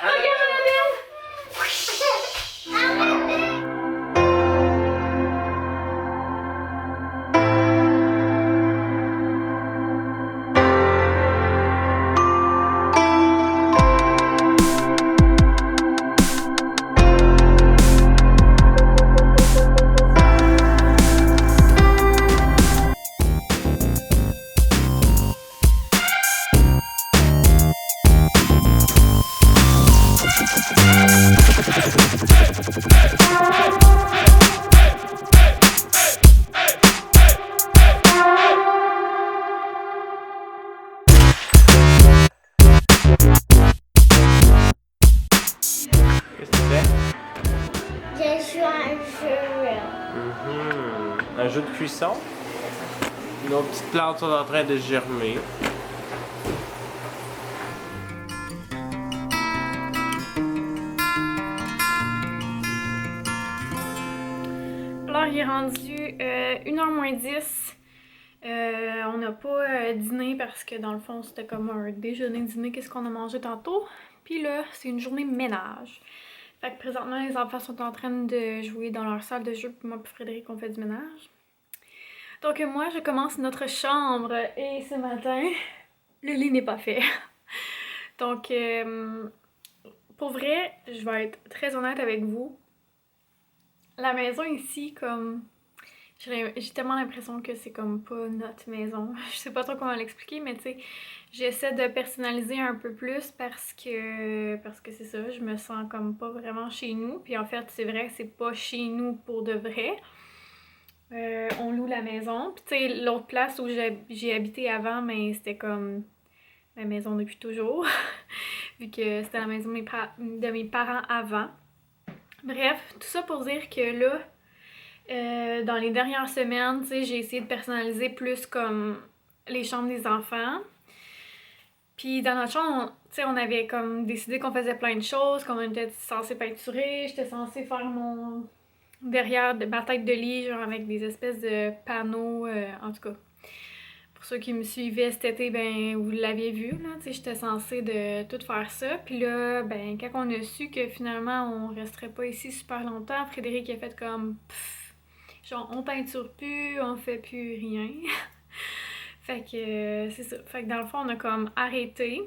Un jeu de cuisson. Nos petites plantes sont en train de germer. Alors, il est rendu 1h moins 10. On n'a pas dîné parce que dans le fond, c'était comme un déjeuner-dîner, qu'est-ce qu'on a mangé tantôt. Puis là, c'est une journée ménage. Fait que présentement, les enfants sont en train de jouer dans leur salle de jeu, puis moi et Frédéric, on fait du ménage. Donc moi, je commence notre chambre et ce matin, le lit n'est pas fait. Donc, pour vrai, je vais être très honnête avec vous. La maison ici, comme... J'ai tellement l'impression que c'est comme pas notre maison. Je sais pas trop comment l'expliquer, mais tu sais, j'essaie de personnaliser un peu plus parce que c'est ça, je me sens comme pas vraiment chez nous. Puis en fait, c'est vrai que c'est pas chez nous pour de vrai. On loue la maison. Puis tu sais, l'autre place où j'ai habité avant, mais c'était comme ma maison depuis toujours. Vu que c'était la maison de mes parents avant. Bref, tout ça pour dire que là, dans les dernières semaines, tu sais, j'ai essayé de personnaliser plus comme les chambres des enfants. Puis dans notre chambre, tu sais, on avait comme décidé qu'on faisait plein de choses, qu'on était censé peinturer, j'étais censée faire mon derrière de ma tête de lit, genre avec des espèces de panneaux, en tout cas. Pour ceux qui me suivaient cet été, ben vous l'aviez vu, là, tu sais, j'étais censée de tout faire ça. Puis là, ben quand on a su que finalement on resterait pas ici super longtemps, Frédéric a fait comme genre on peinture plus, on fait plus rien. Fait que c'est ça. Fait que dans le fond, on a comme arrêté.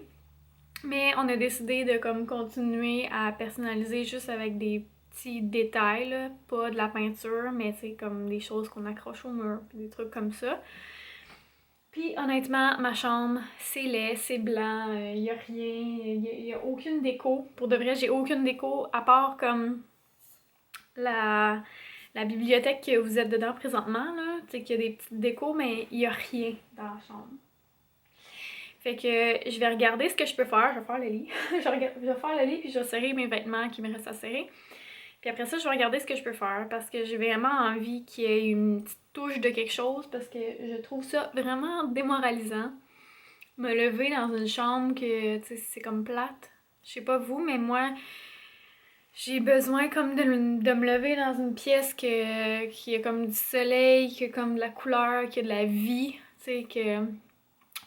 Mais on a décidé de comme continuer à personnaliser juste avec des petits détails, là. Pas de la peinture, mais c'est comme des choses qu'on accroche au mur, puis des trucs comme ça. Puis honnêtement, ma chambre, c'est laid, c'est blanc, y a rien, y a aucune déco. Pour de vrai, j'ai aucune déco à part comme la bibliothèque que vous êtes dedans présentement, là. Tu sais qu'il y a des petites décos, mais il y a rien dans la chambre. Fait que je vais regarder ce que je peux faire. Je vais faire le lit. je vais faire le lit puis je vais serrer mes vêtements qui me restent à serrer. Puis après ça, je vais regarder ce que je peux faire parce que j'ai vraiment envie qu'il y ait une petite touche de quelque chose parce que je trouve ça vraiment démoralisant. Me lever dans une chambre que, tu sais, c'est comme plate. Je sais pas vous, mais moi, j'ai besoin comme de me lever dans une pièce qui a comme du soleil, qui a comme de la couleur, qui a de la vie. Tu sais, que...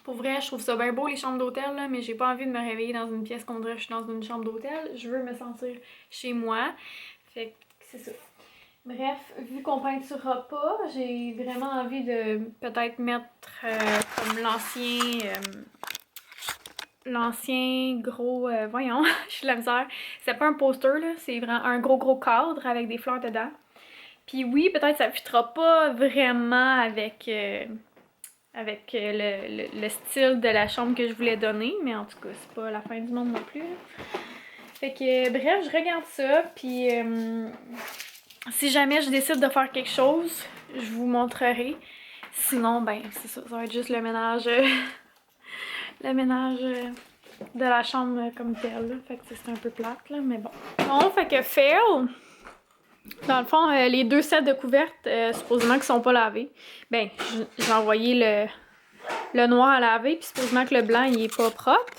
Pour vrai, je trouve ça bien beau les chambres d'hôtel, là, mais j'ai pas envie de me réveiller dans une pièce qu'on dirait que je suis dans une chambre d'hôtel. Je veux me sentir chez moi. Fait que c'est ça. Bref, vu qu'on peinturera pas, j'ai vraiment envie de peut-être mettre comme l'ancien gros... voyons, je suis de la misère. C'est pas un poster, là, c'est vraiment un gros cadre avec des fleurs dedans. Puis oui, peut-être ça fitera pas vraiment avec... le style de la chambre que je voulais donner, mais en tout cas, c'est pas la fin du monde non plus. Fait que, bref, je regarde ça, puis si jamais je décide de faire quelque chose, je vous montrerai. Sinon, ben, c'est ça, ça va être juste le ménage, le ménage de la chambre comme telle, là. Fait que c'est un peu plate, là, mais bon. Bon, fait que fail! Dans le fond, les deux sets de couvertes, supposément qu'ils sont pas lavés. Ben, j'ai envoyé le noir à laver, puis supposément que le blanc, il est pas propre.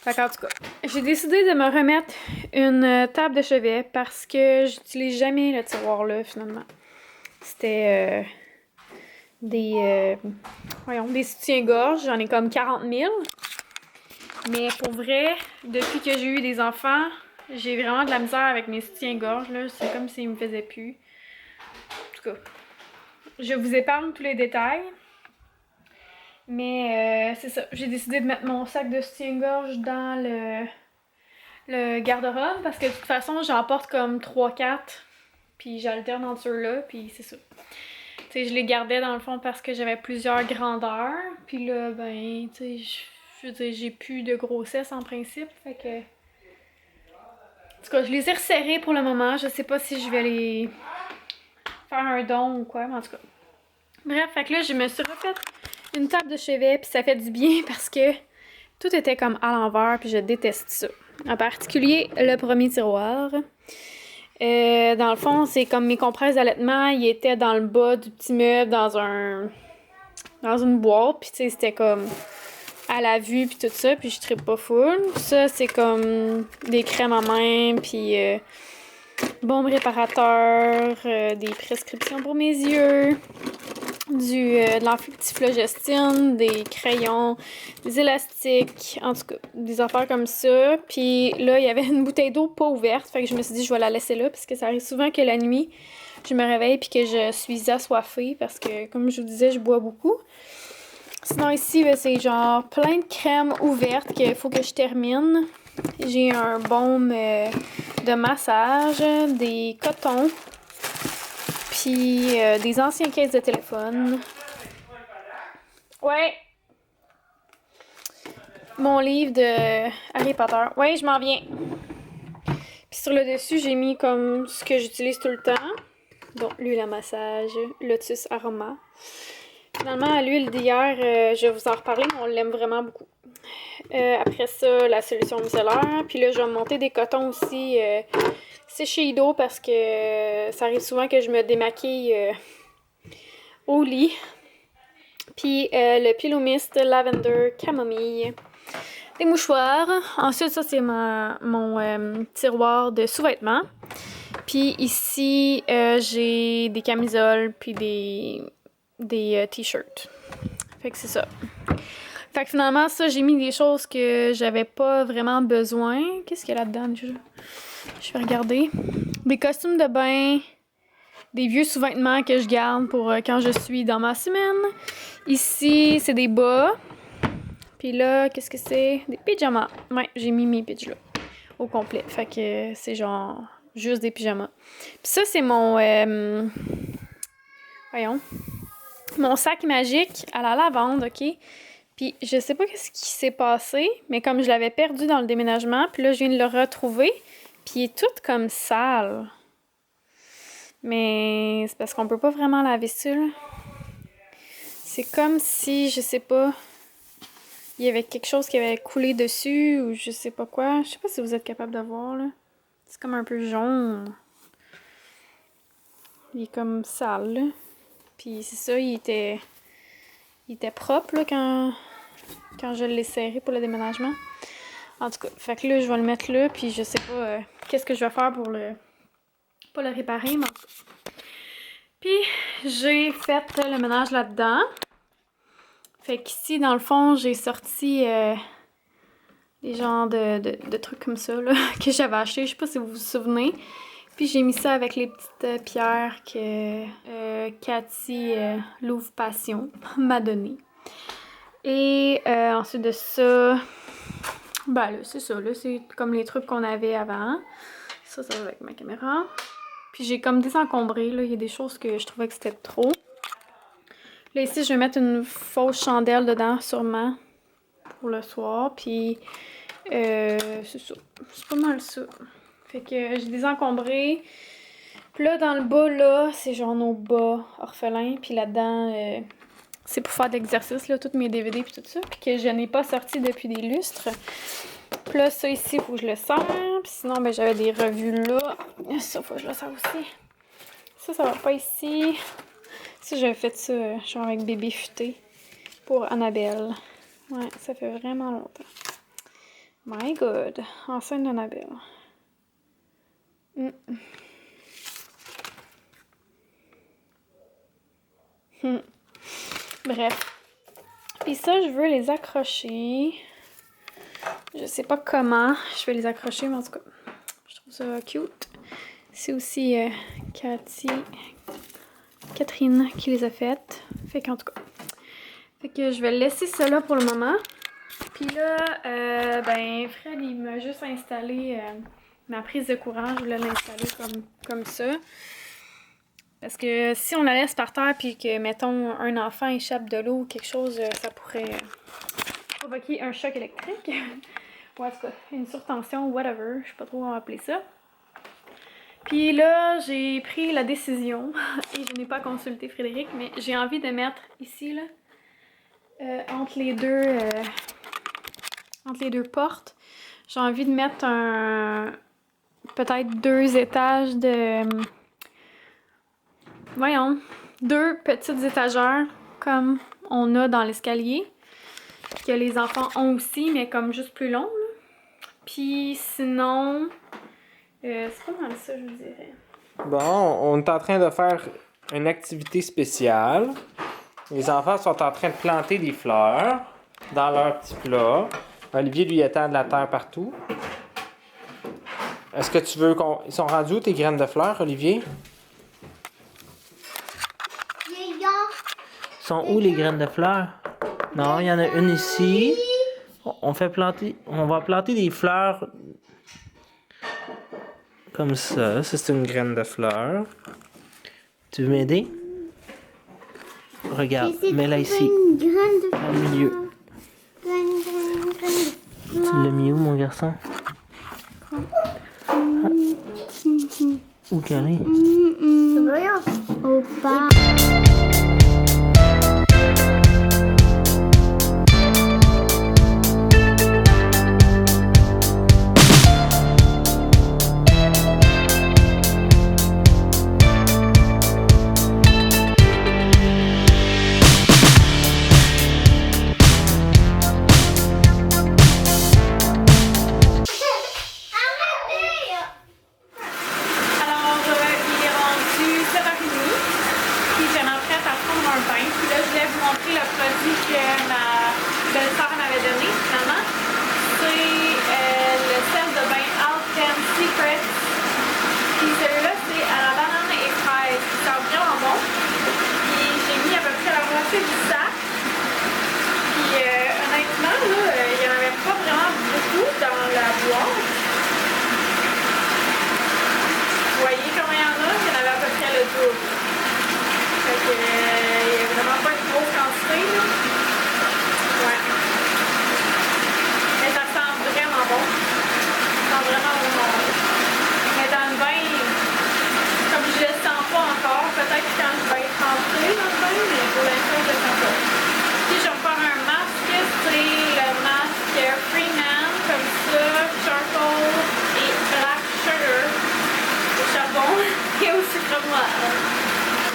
Fait qu'en tout cas, j'ai décidé de me remettre une table de chevet parce que j'utilise jamais le tiroir là, finalement. C'était des soutiens-gorge. J'en ai comme 40 000. Mais pour vrai, depuis que j'ai eu des enfants, j'ai vraiment de la misère avec mes soutiens-gorge, là. C'est comme s'ils me faisaient plus. En tout cas, je vous épargne tous les détails. Mais c'est ça, j'ai décidé de mettre mon sac de soutien-gorge dans le garde-robe parce que de toute façon, j'en porte comme 3-4. Puis j'alterne entre ceux-là, puis c'est ça. Tu sais, je les gardais dans le fond parce que j'avais plusieurs grandeurs. Puis là, ben, tu sais, je veux dire, j'ai plus de grossesse en principe. Fait que. En tout cas, je les ai resserrés pour le moment. Je sais pas si je vais les faire un don ou quoi, mais en tout cas. Bref, fait que là, je me suis refait une table de chevet, puis ça fait du bien parce que tout était comme à l'envers, puis je déteste ça. En particulier, le premier tiroir. Dans le fond, c'est comme mes compresses d'allaitement, ils étaient dans le bas du petit meuble, dans une boîte, puis tu sais, c'était comme à la vue, puis tout ça, puis je trippe pas full. Ça, c'est comme des crèmes à main, puis bombes réparateurs, des prescriptions pour mes yeux, de l'antiphlogestin, des crayons, des élastiques, en tout cas, des affaires comme ça. Puis là, il y avait une bouteille d'eau pas ouverte, fait que je me suis dit je vais la laisser là, parce que ça arrive souvent que la nuit, je me réveille puis que je suis assoiffée, parce que, comme je vous disais, je bois beaucoup. Sinon ici, ben, c'est genre plein de crèmes ouvertes qu'il faut que je termine. J'ai un baume de massage, des cotons, puis des anciennes caisses de téléphone. Ouais. Mon livre de Harry Potter. Ouais, je m'en viens. Puis sur le dessus, j'ai mis comme ce que j'utilise tout le temps. Donc, l'huile à massage, Lotus Aroma. Finalement, l'huile d'hier, je vais vous en reparler, mais on l'aime vraiment beaucoup. Après ça, la solution micellaire. Puis là, je vais monter des cotons aussi séchés d'eau parce que ça arrive souvent que je me démaquille au lit. Puis le pillow mist lavender camomille. Des mouchoirs. Ensuite, ça, c'est mon tiroir de sous-vêtements. Puis ici, j'ai des camisoles puis des t-shirts. Fait que c'est ça. Fait que finalement, ça, j'ai mis des choses que j'avais pas vraiment besoin. Qu'est-ce qu'il y a là-dedans déjà? Je vais regarder. Des costumes de bain. Des vieux sous-vêtements que je garde pour quand je suis dans ma semaine. Ici, c'est des bas. Puis là, qu'est-ce que c'est? Des pyjamas. Ouais, j'ai mis mes pyjamas au complet. Fait que c'est genre juste des pyjamas. Puis ça, c'est mon... voyons. Mon sac magique à la lavande, OK? Puis je sais pas qu'est-ce qui s'est passé, mais comme je l'avais perdu dans le déménagement, puis là, je viens de le retrouver, puis il est tout comme sale. Mais c'est parce qu'on peut pas vraiment laver ça, là. C'est comme si, je sais pas, il y avait quelque chose qui avait coulé dessus, ou je sais pas quoi. Je sais pas si vous êtes capable de voir, là. C'est comme un peu jaune. Il est comme sale, là. Puis c'est ça, il était propre, là, quand je l'ai serré pour le déménagement. En tout cas, fait que là, je vais le mettre là, puis je sais pas qu'est-ce que je vais faire pour pas le réparer, mais en tout cas. Puis, j'ai fait le ménage là-dedans. Fait qu'ici, dans le fond, j'ai sorti des genres de trucs comme ça, là, que j'avais acheté. Je sais pas si vous vous souvenez. Puis j'ai mis ça avec les petites pierres que Cathy Louve Passion m'a donné. Et ensuite de ça, ben là, c'est ça, là, c'est comme les trucs qu'on avait avant. Ça va avec ma caméra. Puis j'ai comme désencombré, là, il y a des choses que je trouvais que c'était trop. Là, ici, je vais mettre une fausse chandelle dedans, sûrement, pour le soir. Puis c'est ça, c'est pas mal ça. Fait que j'ai désencombré. Puis là, dans le bas, là, c'est genre nos bas orphelins. Puis là-dedans, c'est pour faire de l'exercice, là, tous mes DVD puis tout ça. Puis que je n'ai pas sorti depuis des lustres. Puis là, ça ici, il faut que je le serre. Puis sinon, ben j'avais des revues là. Ça, faut que je le serre aussi. Ça va pas ici. Ça, j'avais fait ça, genre avec bébé futé pour Annabelle. Ouais, ça fait vraiment longtemps. My God. Enceinte d'Annabelle. Bref. Puis ça, je veux les accrocher. Je sais pas comment je vais les accrocher, mais en tout cas, je trouve ça cute. C'est aussi Catherine qui les a faites. Fait qu'en tout cas, fait que je vais laisser ça là pour le moment. Puis là, ben Fred, il m'a juste installé ma prise de courant. Je voulais l'installer comme ça. Parce que si on la laisse par terre puis que, mettons, un enfant échappe de l'eau ou quelque chose, ça pourrait provoquer un choc électrique. Ou en tout cas, une surtension, whatever. Je sais pas trop comment appeler ça. Puis là, j'ai pris la décision, et je n'ai pas consulté Frédéric, mais j'ai envie de mettre ici, là, entre les deux portes, j'ai envie de mettre peut-être 2 étages de... Voyons, 2 petites étagères comme on a dans l'escalier, que les enfants ont aussi, mais comme juste plus long. Là. Puis sinon, c'est pas mal ça, je vous dirais. Bon, on est en train de faire une activité spéciale. Les enfants sont en train de planter des fleurs dans leur petit plat. Olivier lui étend de la terre partout. Est-ce que tu veux qu'on... Ils sont rendus où tes graines de fleurs, Olivier? Sont où les graines de fleurs? Non, il y en a une ici. On va planter des fleurs comme ça. Ça, c'est une graine de fleur. Tu veux m'aider? Regarde, mets-la ici. Au milieu. Tu l'as mis où, mon garçon? Où qu'elle est? Au bas.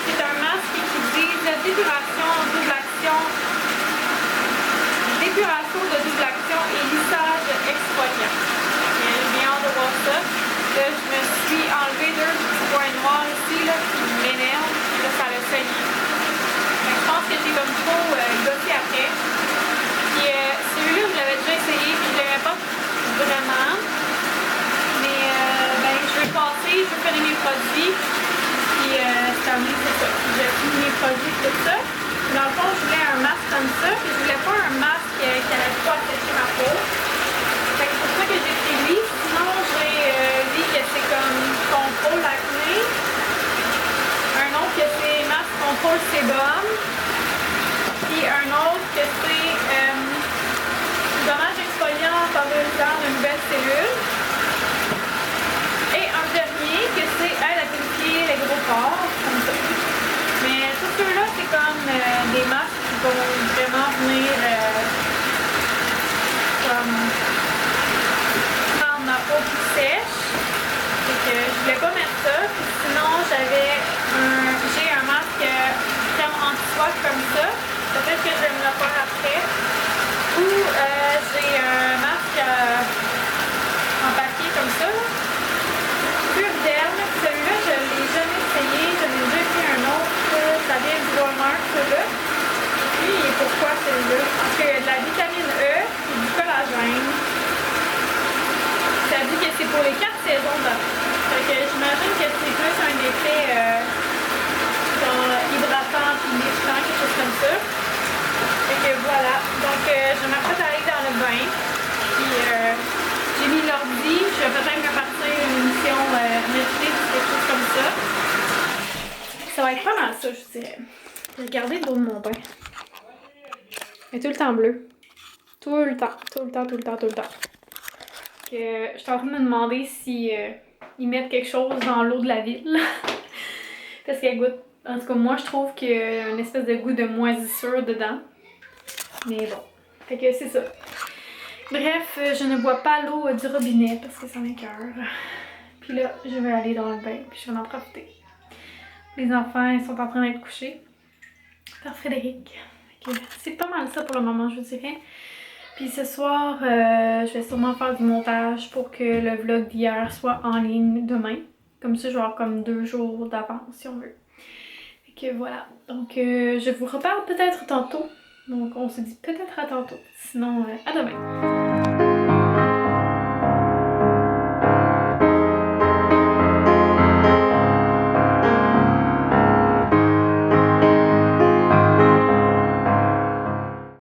C'est un masque qui utilise la dépuration de double action et lissage exfoliant. J'ai bien hâte de voir ça. Là, je me suis enlevé 2 petits points noirs ici là, qui m'énervent. Là, ça l'a saigné. Je pense que j'ai comme trop gossé après. Puis celui-là, je l'avais déjà essayé, puis je l'aimais pas vraiment. Mais je vais passer, je vais faire mes produits. Puis c'est terminé, c'est ça. J'ai fini mes produits, tout ça. Dans le fond, je voulais un masque comme ça. Puis je voulais pas un masque qui n'allait pas assécher ma peau. C'est pour ça que j'ai pris lui. Sinon, j'ai dit que c'est comme contrôle acné. Un autre que c'est masque contrôle sébum. Puis un autre que c'est dommage exfoliant favorisant de nouvelles cellules. Et un dernier que c'est aide à purifier les gros pores, comme ça. Mais tous ceux-là, c'est comme des masques qui vont vraiment venir comme rendre ma peau plus sèche. Fait que je voulais pas mettre ça. Puis sinon, j'ai un masque crème anti-soie comme ça. Peut-être que je vais me le faire après. Ou j'ai un masque en papier comme ça. Pure Derme, celui-là je ne l'ai jamais essayé, j'en ai déjà fait un autre, ça vient du Walmart celui-là. Puis pourquoi celui-là? je m'apprête à aller dans le bain. Puis j'ai mis l'ordi, je vais peut-être me partir une émission Netflix, quelque chose comme ça. Ça va être pas mal ça, je dirais. Regardez le dos de mon bain. Il est tout le temps bleu. Tout le temps. Que je suis en train de me demander si ils mettent quelque chose dans l'eau de la ville. Parce qu'elle goûte. En tout cas, moi je trouve qu'il y a une espèce de goût de moisissure dedans. Mais bon. Fait que c'est ça. Bref, je ne bois pas l'eau du robinet parce que ça m'écoeure. Puis là, je vais aller dans le bain, puis je vais en profiter. Les enfants, ils sont en train d'être couchés par Frédéric. C'est pas mal ça pour le moment, je vous dirais. Puis ce soir, je vais sûrement faire du montage pour que le vlog d'hier soit en ligne demain. Comme ça, je vais avoir comme 2 jours d'avance si on veut. Fait que voilà. Donc, je vous reparle peut-être tantôt. Donc, on se dit peut-être à tantôt. Sinon, à demain.